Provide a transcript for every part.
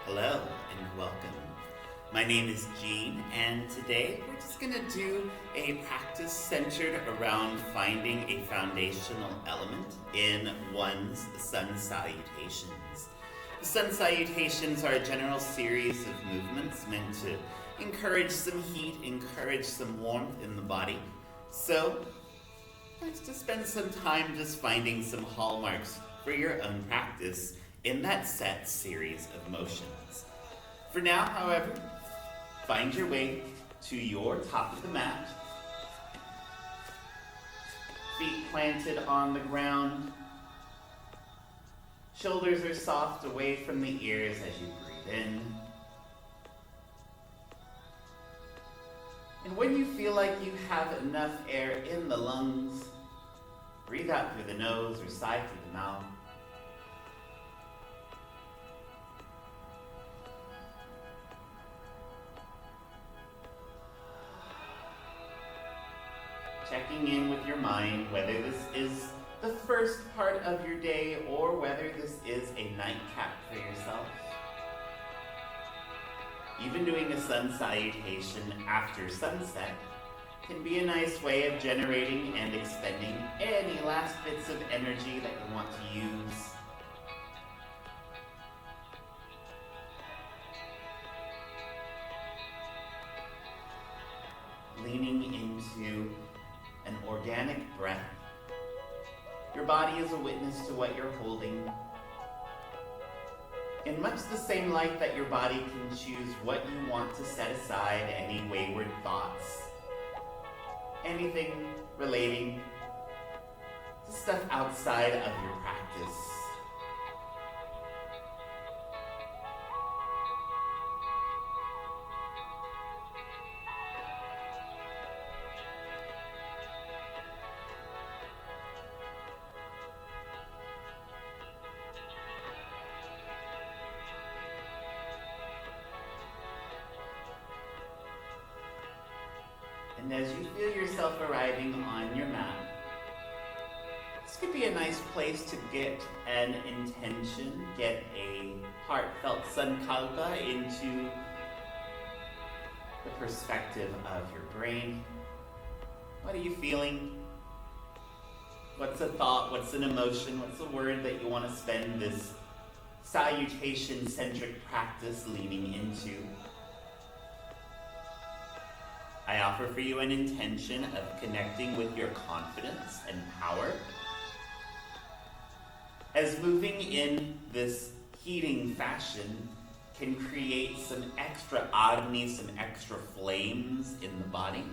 Hello and welcome. My name is Gene, and today we're just going to do a practice centered around finding a foundational element in one's sun salutations. The sun salutations are a general series of movements meant to encourage some heat, encourage some warmth in the body. So let's just spend some time just finding some hallmarks for your own practice in that set series of motions. For now, however, find your way to your top of the mat, feet planted on the ground, shoulders are soft away from the ears as you breathe in. And when you feel like you have enough air in the lungs, breathe out through the nose or sigh through the mouth. Checking in with your mind whether this is the first part of your day or whether this is a nightcap for yourself. Even doing a sun salutation after sunset can be a nice way of generating and expending any last bits of energy that you want to use. Leaning into an organic breath. Your body is a witness to what you're holding. In much the same light that your body can choose what you want to set aside, any wayward thoughts, anything relating to stuff outside of your practice. And as you feel yourself arriving on your mat, this could be a nice place to get an intention, get a heartfelt sankalpa into the perspective of your brain. What are you feeling? What's a thought? What's an emotion? What's a word that you want to spend this salutation-centric practice leaning into? I offer for you an intention of connecting with your confidence and power. As moving in this heating fashion can create some extra agni, some extra flames in the body.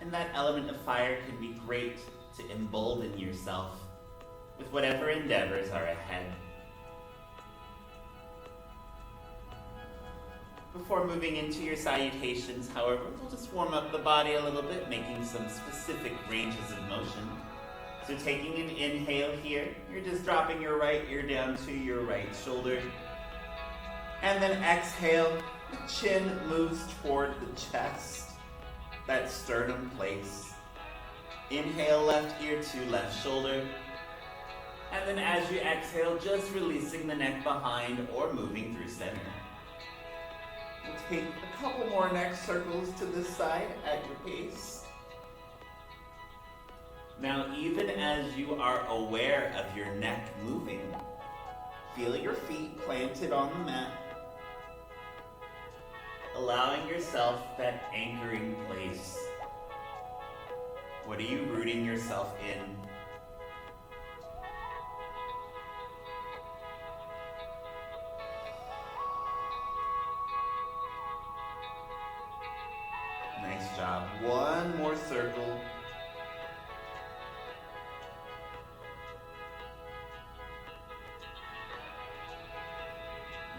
And that element of fire can be great to embolden yourself with whatever endeavors are ahead. Before moving into your salutations, however, we'll just warm up the body a little bit, making some specific ranges of motion. So taking an inhale here, you're just dropping your right ear down to your right shoulder. And then exhale, the chin moves toward the chest, that sternum place. Inhale, left ear to left shoulder. And then as you exhale, just releasing the neck behind or moving through center. We'll take a couple more neck circles to this side at your pace. Now, even as you are aware of your neck moving, feel your feet planted on the mat, allowing yourself that anchoring place. What are you rooting yourself in? Nice job. One more circle.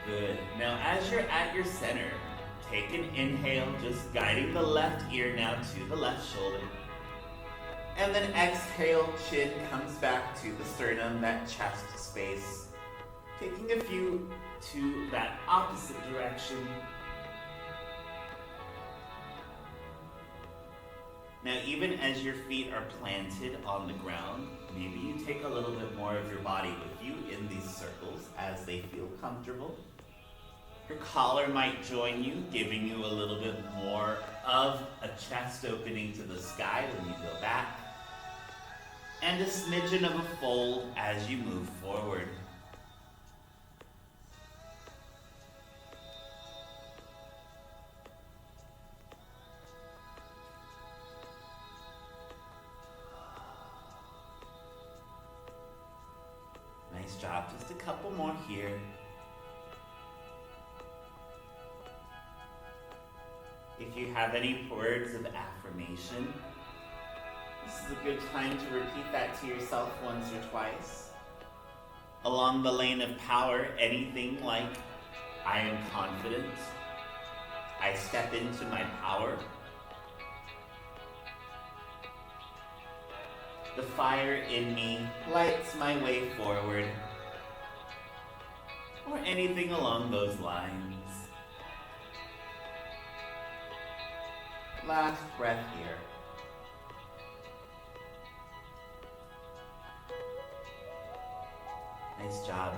Good. Now as you're at your center, take an inhale, just guiding the left ear now to the left shoulder. And then exhale, chin comes back to the sternum, that chest space. Taking a few to that opposite direction. Now, even as your feet are planted on the ground, maybe you take a little bit more of your body with you in these circles as they feel comfortable. Your collar might join you, giving you a little bit more of a chest opening to the sky when you go back, and a smidgen of a fold as you move forward. Nice job, just a couple more here. If you have any words of affirmation, this is a good time to repeat that to yourself once or twice. Along the lane of power, anything like, I am confident, I step into my power, the fire in me lights my way forward, or anything along those lines. Last breath here. Nice job.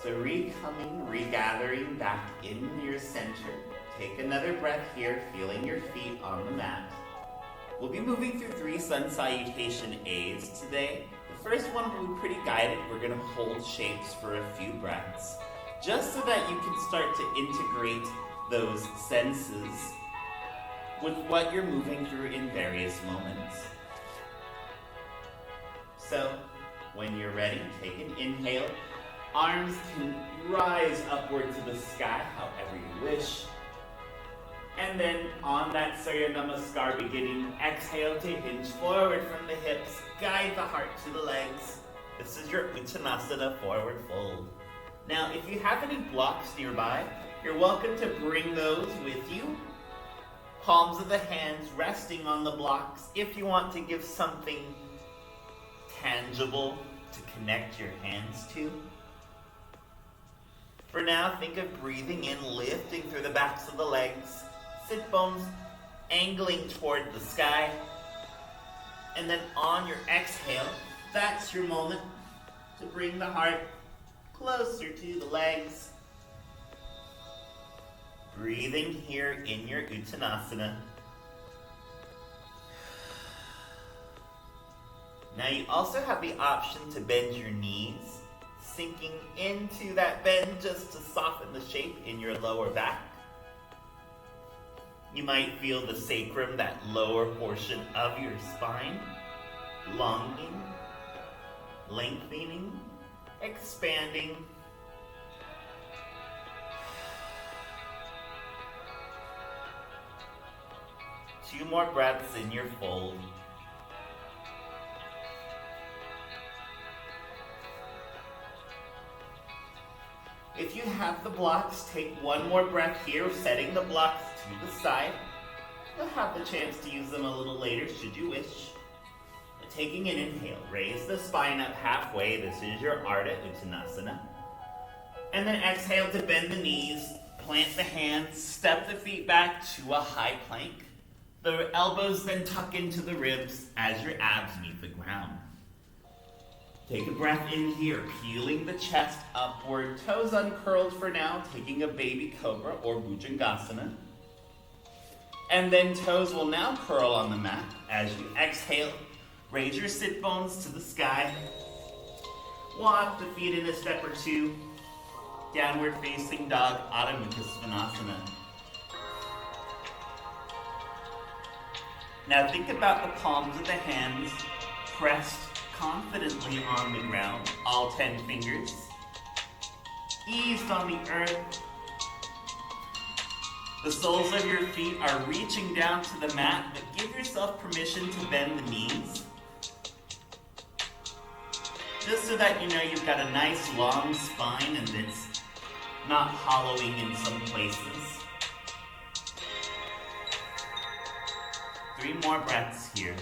So regathering back in your center. Take another breath here, feeling your feet on the mat. We'll be moving through 3 sun salutation A's today. The first one will be pretty guided. We're going to hold shapes for a few breaths, just so that you can start to integrate those senses with what you're moving through in various moments. So, when you're ready, take an inhale. Arms can rise upward to the sky, however you wish. And then on that Surya Namaskar beginning, exhale to hinge forward from the hips, guide the heart to the legs. This is your Uttanasana forward fold. Now, if you have any blocks nearby, you're welcome to bring those with you. Palms of the hands resting on the blocks if you want to give something tangible to connect your hands to. For now, think of breathing in, lifting through the backs of the legs, sit bones angling toward the sky. And then on your exhale, that's your moment to bring the heart closer to the legs. Breathing here in your Uttanasana. Now you also have the option to bend your knees, sinking into that bend just to soften the shape in your lower back. You might feel the sacrum, that lower portion of your spine, longing, lengthening, expanding. Two more breaths in your fold. If you have the blocks, take one more breath here, setting the blocks to the side. You'll have the chance to use them a little later, should you wish. But taking an inhale, raise the spine up halfway. This is your Ardha Uttanasana. And then exhale to bend the knees, plant the hands, step the feet back to a high plank. The elbows then tuck into the ribs as your abs meet the ground. Take a breath in here, peeling the chest upward, toes uncurled for now, taking a baby cobra or Bhujangasana. And then toes will now curl on the mat as you exhale. Raise your sit bones to the sky. Walk the feet in a step or two. Downward facing dog, Adho Mukha Svanasana. Now think about the palms of the hands pressed confidently on the ground, all 10 fingers, eased on the earth. The soles of your feet are reaching down to the mat, but give yourself permission to bend the knees. Just so that you know you've got a nice long spine and it's not hollowing in some places. 3 more breaths here.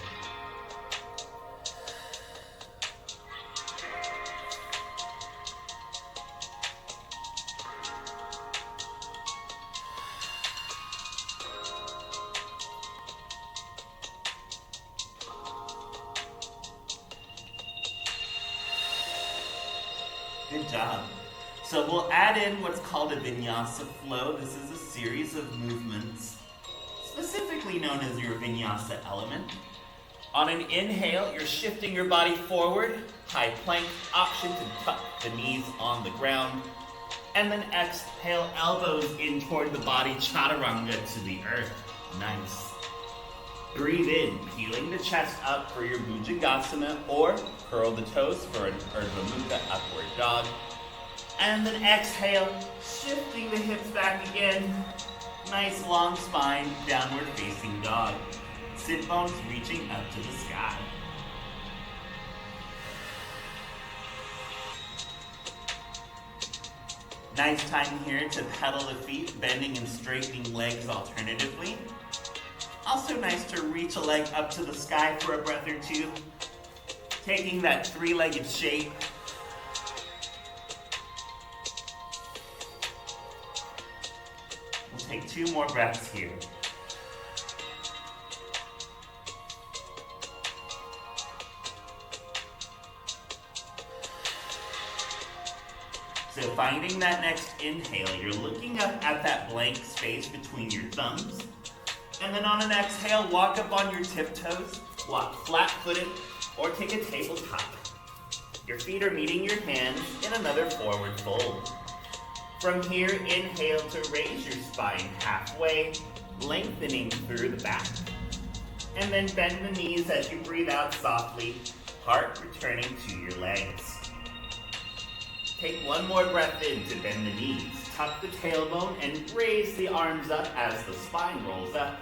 Good job. So we'll add in what's called a vinyasa flow. This is a series of movements, specifically known as your vinyasa element. On an inhale, you're shifting your body forward, high plank, option to tuck the knees on the ground. And then exhale, elbows in toward the body, chaturanga to the earth. Nice. Breathe in, peeling the chest up for your Bhujangasana, or curl the toes for an Urdhva Mukha upward dog. And then exhale, shifting the hips back again. Nice long spine, downward facing dog. Sit bones reaching up to the sky. Nice time here to pedal the feet, bending and straightening legs alternatively. Also nice to reach a leg up to the sky for a breath or two, taking that three-legged shape. We'll take 2 more breaths here. So finding that next inhale, you're looking up at that blank space between your thumbs. And then on an exhale, walk up on your tiptoes, walk flat-footed, or take a tabletop. Your feet are meeting your hands in another forward fold. From here, inhale to raise your spine halfway, lengthening through the back. And then bend the knees as you breathe out softly, heart returning to your legs. Take 1 more breath in to bend the knees. Tuck the tailbone and raise the arms up as the spine rolls up.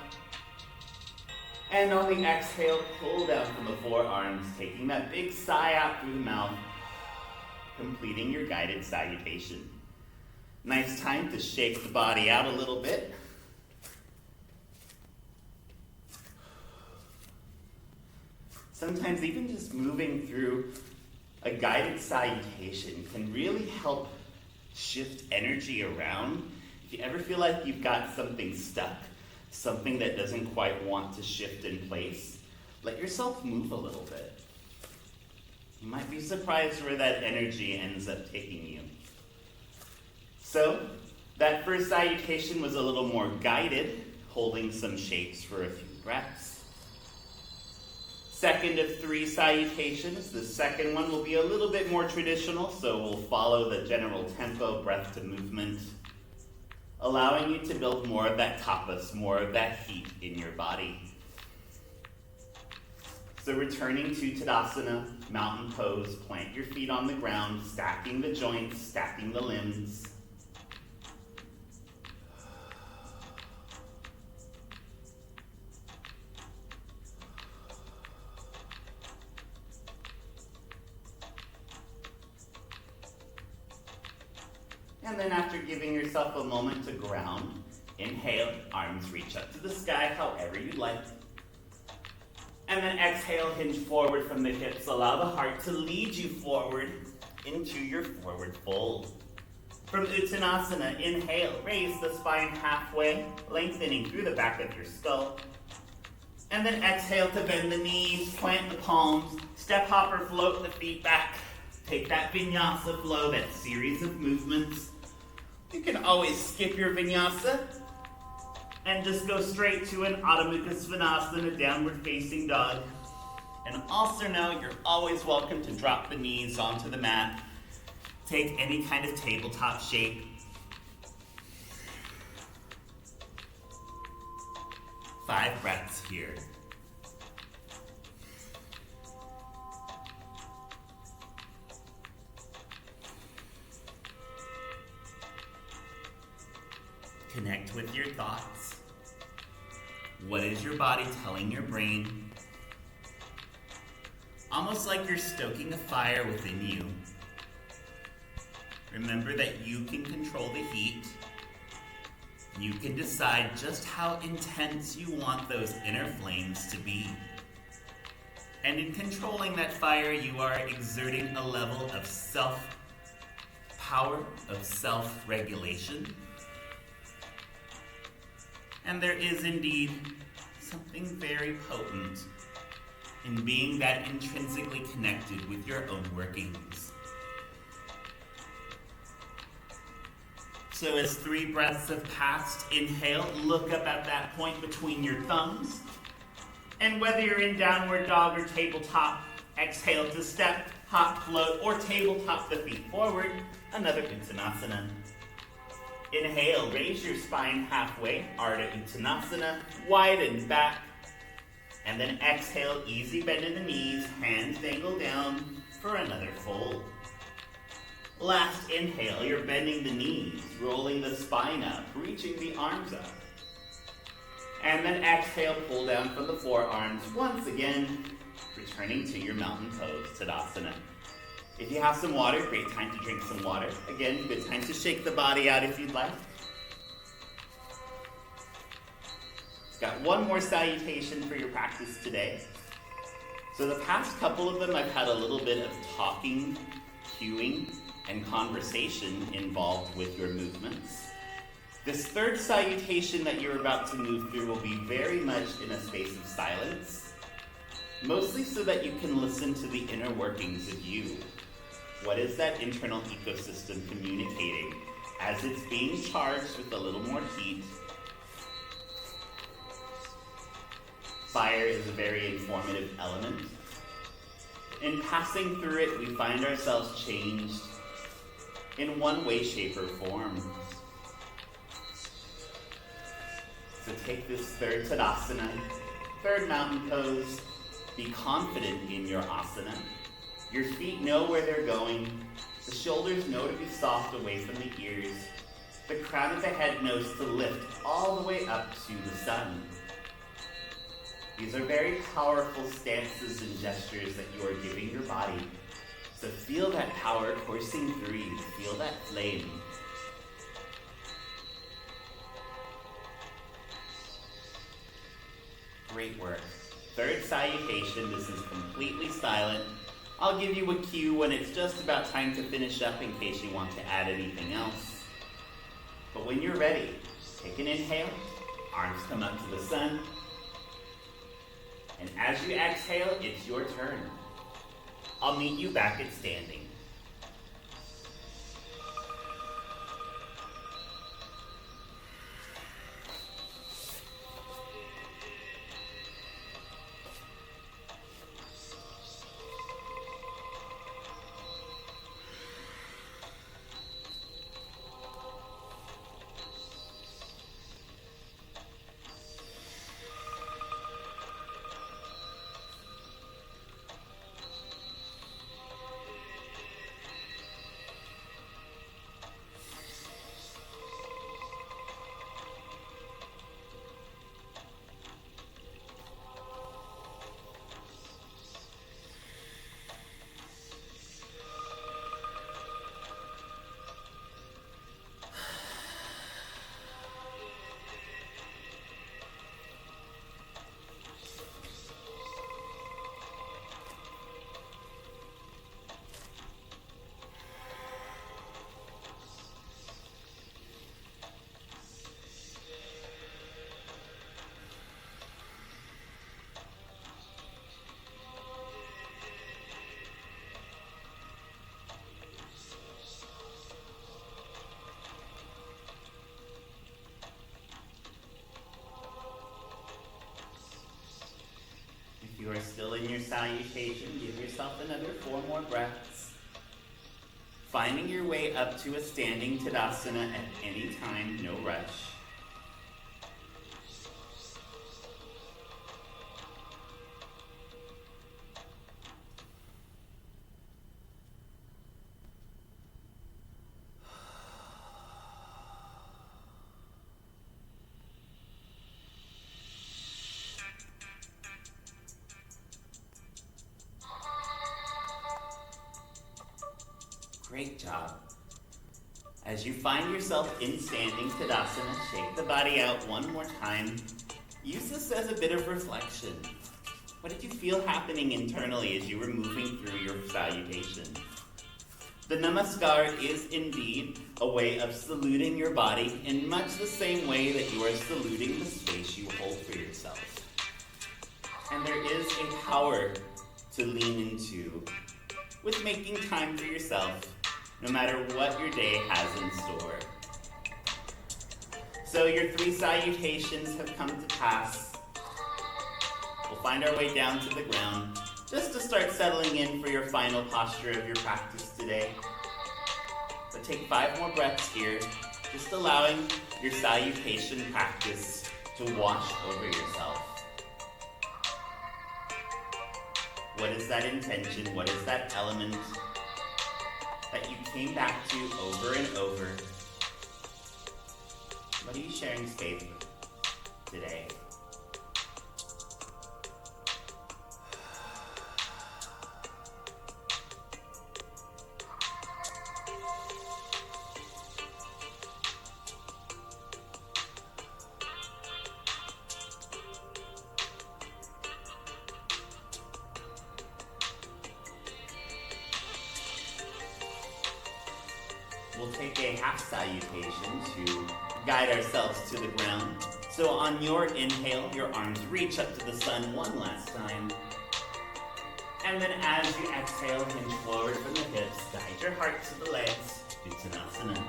And on the exhale, pull down from the forearms, taking that big sigh out through the mouth, completing your guided salutation. Nice time to shake the body out a little bit. Sometimes even just moving through a guided salutation can really help shift energy around. If you ever feel like you've got something stuck, something that doesn't quite want to shift in place, let yourself move a little bit. You might be surprised where that energy ends up taking you. So, that first salutation was a little more guided, holding some shapes for a few breaths. Second of 3 salutations. The second one will be a little bit more traditional, so we'll follow the general tempo, breath to movement, allowing you to build more of that tapas, more of that heat in your body. So returning to Tadasana, mountain pose, plant your feet on the ground, stacking the joints, stacking the limbs. And then after giving yourself a moment to ground, inhale, arms reach up to the sky however you like. And then exhale, hinge forward from the hips. Allow the heart to lead you forward into your forward fold. From Uttanasana, inhale, raise the spine halfway, lengthening through the back of your skull. And then exhale to bend the knees, plant the palms, step hop or float the feet back. Take that vinyasa flow, that series of movements. You can always skip your vinyasa and just go straight to an Adho Mukha Svanasana, downward facing dog. And also know you're always welcome to drop the knees onto the mat. Take any kind of tabletop shape. Five breaths here. Connect with your thoughts. What is your body telling your brain? Almost like you're stoking a fire within you. Remember that you can control the heat. You can decide just how intense you want those inner flames to be. And in controlling that fire, you are exerting a level of self-power, of self-regulation. And there is indeed something very potent in being that intrinsically connected with your own workings. So as 3 breaths have passed, inhale, look up at that point between your thumbs. And whether you're in downward dog or tabletop, exhale to step, hop, float, or tabletop the feet forward, another Uttanasana. Inhale, raise your spine halfway, Ardha Uttanasana, widen back. And then exhale, easy bend in the knees, hands dangle down for another fold. Last inhale, you're bending the knees, rolling the spine up, reaching the arms up. And then exhale, pull down from the forearms once again, returning to your mountain pose, Tadasana. If you have some water, great time to drink some water. Again, good time to shake the body out if you'd like. Got one more salutation for your practice today. So the past couple of them, I've had a little bit of talking, cueing, and conversation involved with your movements. This third salutation that you're about to move through will be very much in a space of silence, mostly so that you can listen to the inner workings of you. What is that internal ecosystem communicating as it's being charged with a little more heat? Fire is a very informative element. In passing through it, we find ourselves changed in one way, shape, or form. So take this third Tadasana, third mountain pose. Be confident in your asana. Your feet know where they're going. The shoulders know to be soft away from the ears. The crown of the head knows to lift all the way up to the sun. These are very powerful stances and gestures that you are giving your body. So feel that power coursing through you. Feel that flame. Great work. Third salutation, this is completely silent. I'll give you a cue when it's just about time to finish up in case you want to add anything else. But when you're ready, take an inhale, arms come up to the sun. And as you exhale, it's your turn. I'll meet you back at standing. You are still in your salutation. Give yourself another 4 more breaths. Finding your way up to a standing Tadasana at any time, no rush. Great job. As you find yourself in standing Tadasana, shake the body out one more time. Use this as a bit of reflection. What did you feel happening internally as you were moving through your salutation? The Namaskar is indeed a way of saluting your body in much the same way that you are saluting the space you hold for yourself. And there is a power to lean into with making time for yourself, no matter what your day has in store. So your 3 salutations have come to pass. We'll find our way down to the ground, just to start settling in for your final posture of your practice today. But take 5 more breaths here, just allowing your salutation practice to wash over yourself. What is that intention? What is that element that you came back to over and over? What are you sharing space with today? We'll take a half salutation to guide ourselves to the ground. So on your inhale, your arms reach up to the sun one last time. And then as you exhale, hinge forward from the hips, guide your heart to the legs, Uttanasana.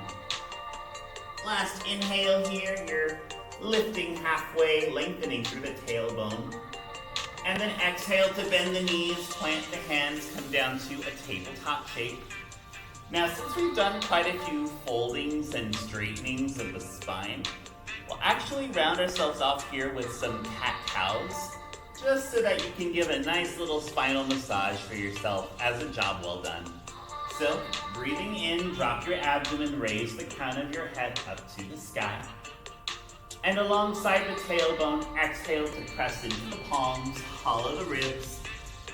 Last inhale here, you're lifting halfway, lengthening through the tailbone. And then exhale to bend the knees, plant the hands, come down to a tabletop shape. Now, since we've done quite a few foldings and straightenings of the spine, we'll actually round ourselves off here with some cat-cows, just so that you can give a nice little spinal massage for yourself as a job well done. So, breathing in, drop your abdomen, raise the crown of your head up to the sky. And alongside the tailbone, exhale to press into the palms, hollow the ribs,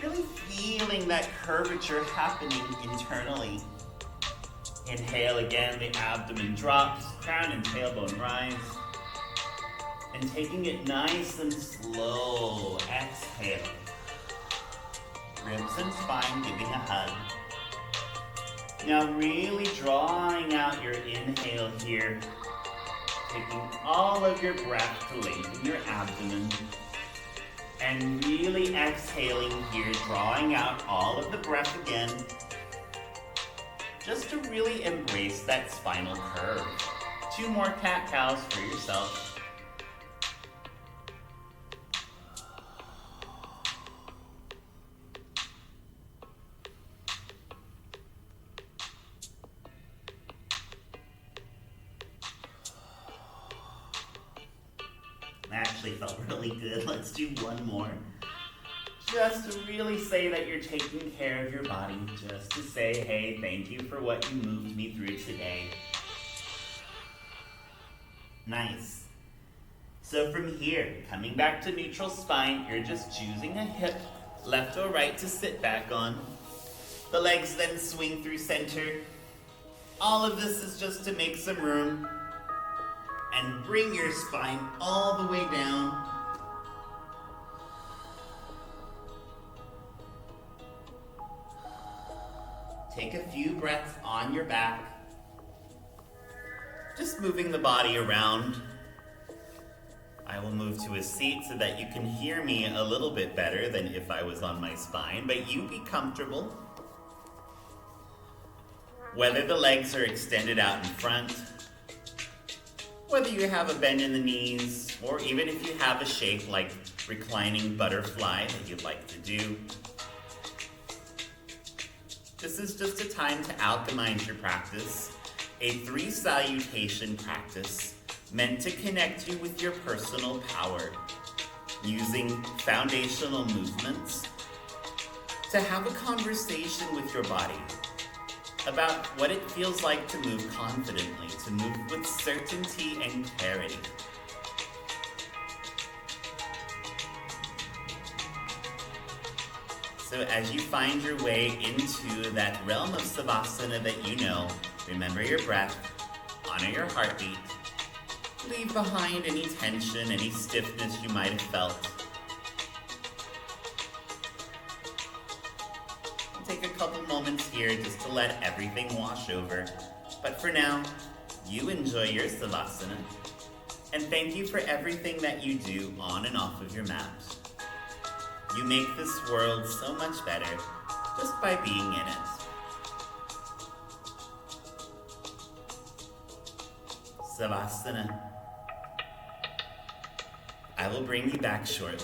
really feeling that curvature happening internally. Inhale again, the abdomen drops, crown and tailbone rise. And taking it nice and slow, exhale. Ribs and spine giving a hug. Now really drawing out your inhale here. Taking all of your breath to lengthen your abdomen. And really exhaling here, drawing out all of the breath again. Just to really embrace that spinal curve. 2 more cat-cows for yourself. That actually felt really good. Let's do 1 more. Just to really say that you're taking care of your body. Just to say, hey, thank you for what you moved me through today. Nice. So from here, coming back to neutral spine, you're just choosing a hip, left or right, to sit back on. The legs then swing through center. All of this is just to make some room and bring your spine all the way down. Take a few breaths on your back. Just moving the body around. I will move to a seat so that you can hear me a little bit better than if I was on my spine, but you be comfortable. Whether the legs are extended out in front, whether you have a bend in the knees, or even if you have a shape like reclining butterfly that you'd like to do. This is just a time to alchemize your practice, a 3 salutation practice meant to connect you with your personal power, using foundational movements to have a conversation with your body about what it feels like to move confidently, to move with certainty and clarity. So as you find your way into that realm of Savasana that you know, remember your breath, honor your heartbeat, leave behind any tension, any stiffness you might have felt. I'll take a couple moments here just to let everything wash over. But for now, you enjoy your Savasana. And thank you for everything that you do on and off of your mat. You make this world so much better just by being in it. Savasana. I will bring you back shortly.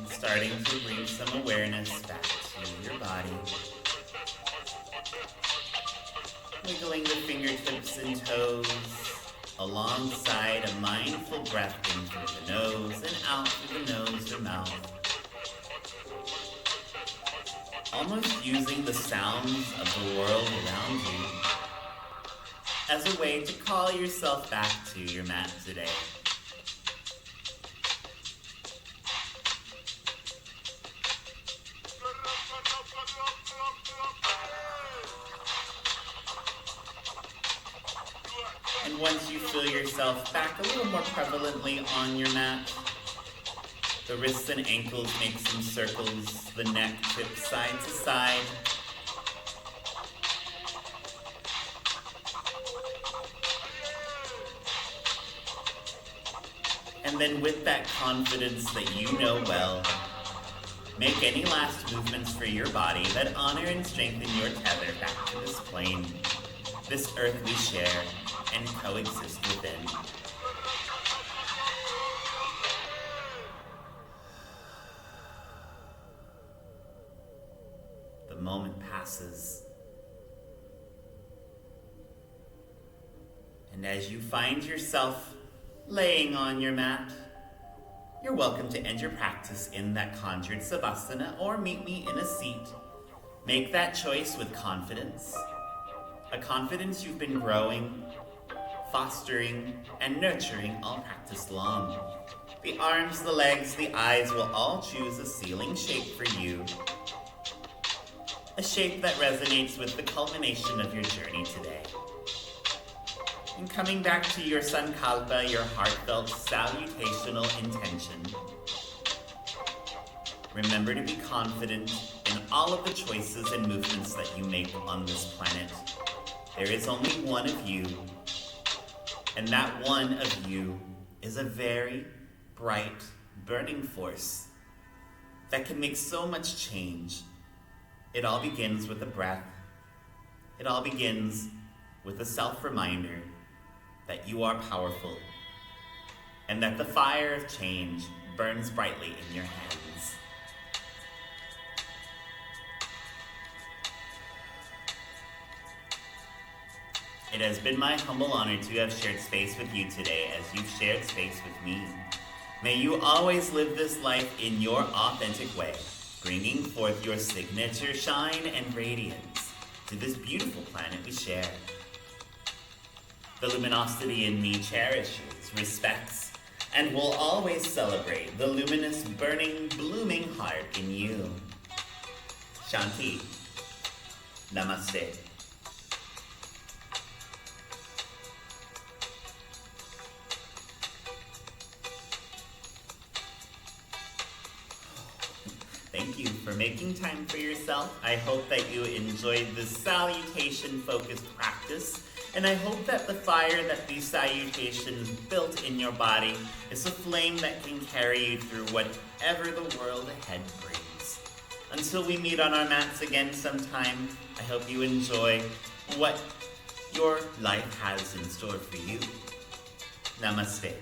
Starting to bring some awareness back to your body. Wiggling the fingertips and toes alongside a mindful breath in through the nose and out through the nose or mouth. Almost using the sounds of the world around you as a way to call yourself back to your mat today. And once you feel yourself back a little more prevalently on your mat, the wrists and ankles make some circles, the neck tips side to side. And then with that confidence that you know well, make any last movements for your body that honor and strengthen your tether back to this plane, this earth we share and coexist within. The moment passes, and as you find yourself laying on your mat, you're welcome to end your practice in that conjured savasana or meet me in a seat. Make that choice with confidence, a confidence you've been growing, fostering, and nurturing all practice long. The arms, the legs, the eyes will all choose a ceiling shape for you. a shape that resonates with the culmination of your journey today. And coming back to your sankalpa, your heartfelt salutational intention, remember to be confident in all of the choices and movements that you make on this planet. There is only one of you, and that one of you is a very bright, burning force that can make so much change. It all begins with a breath. It all begins with a self-reminder that you are powerful and that the fire of change burns brightly in your hands. It has been my humble honor to have shared space with you today as you've shared space with me. May you always live this life in your authentic way, bringing forth your signature shine and radiance to this beautiful planet we share. The luminosity in me cherishes, respects, and will always celebrate the luminous, burning, blooming heart in you. Shanti. Namaste. Thank you for making time for yourself. I hope that you enjoyed this salutation-focused practice, and I hope that the fire that these salutations built in your body is a flame that can carry you through whatever the world ahead brings. Until we meet on our mats again sometime, I hope you enjoy what your life has in store for you. Namaste.